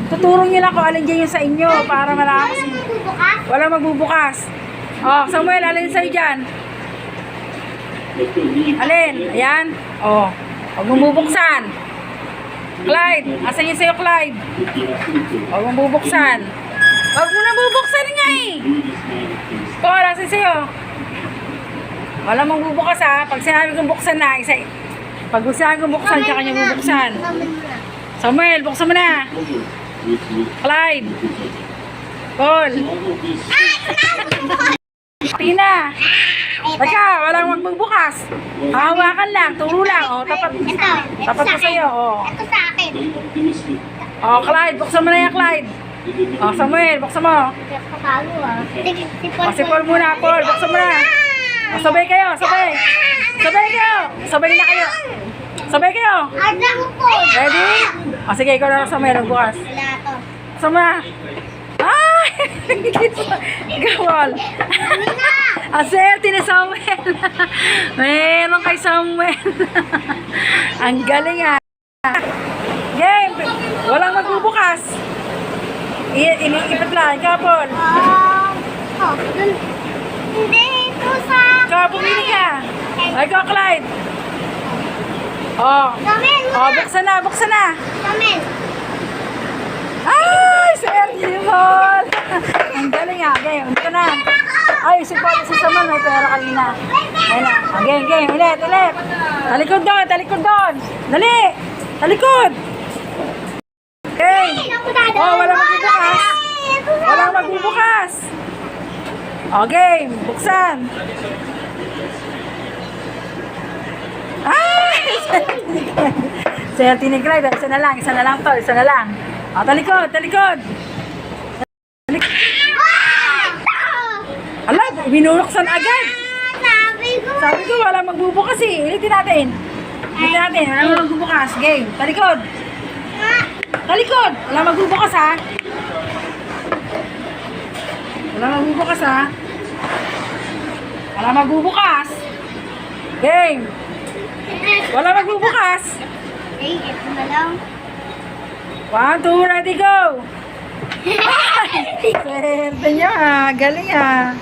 Tuturo nyo lang kung alin dyan yung sa inyo para malakas. Walang magbubukas. Oh, Samuel, alin sa'yo dyan? Alin? Ayan. Oh, huwag mong bubuksan. Clyde, asan yung sa'yo, Clyde? Huwag mong bubuksan. Huwag mo na bubuksan nga eh. Paul, asan sa'yo? Wala mong bubukas ha. Pag sinabi kong buksan na, isa. Pag sinabi kong buksan, tsaka niya bubuksan. Samuel, buksan mo na. Clyde. Paul. Tina. Teka, walang magbubukas. Hawakan lang, turo lang. O, tapat. Tapat ko sa'yo. O. Ito sa akin. O, Clyde, buksan mo na yan, Clyde. O, Samuel, buksan mo. Kapalo ah. O, si Paul muna, Paul, buksan mo na. O, sabay kayo, sabay. Sabay kayo. Sabay na kayo. Sabay kayo. Ada mo po. Ready? O, sige, ikaw na lang, Samuel, bukas. Wala to. Buksan mo na. Ay! Gawal. Aserte ni Samuel. Meron kay Samuel. Ang galing ah. Game. Walang magbubukas. Iniipit lang. Kapon. Oh, dun. Hindi, ito sa... Ikaw, pumili ka. Ay, ikaw, Clyde. Oh. Samin, Oh, buksan na, buksan na. Samin. Ay, swerte ni Paul. Ang galing ah. Game, ito na. Ay, si Paul, si Samuel, may pera kanina. Ayun na. Oh, game, game. Ulit, ulit. Talikod doon, talikod doon. Dali. Talikod. Game. Oh, walang magbubukas. Walang magbubukas. O, game. Buksan. Ay! Swerte ni Clyde. Isa na lang to. Isa na lang. O, talikod, talikod. Ala, binuluksan agad. Sabi ko. Sabi ko, walang magbubukas eh. Ulitin natin. Ulitin natin. Walang magbubukas. Game. Talikod. Talikod. Walang magbubukas ha. Walang magbubukas ha. Walang magbubukas. Game. Walang magbubukas. Eh, ito na lang. 1, 2, ready, go! Swerte niya, galing ah.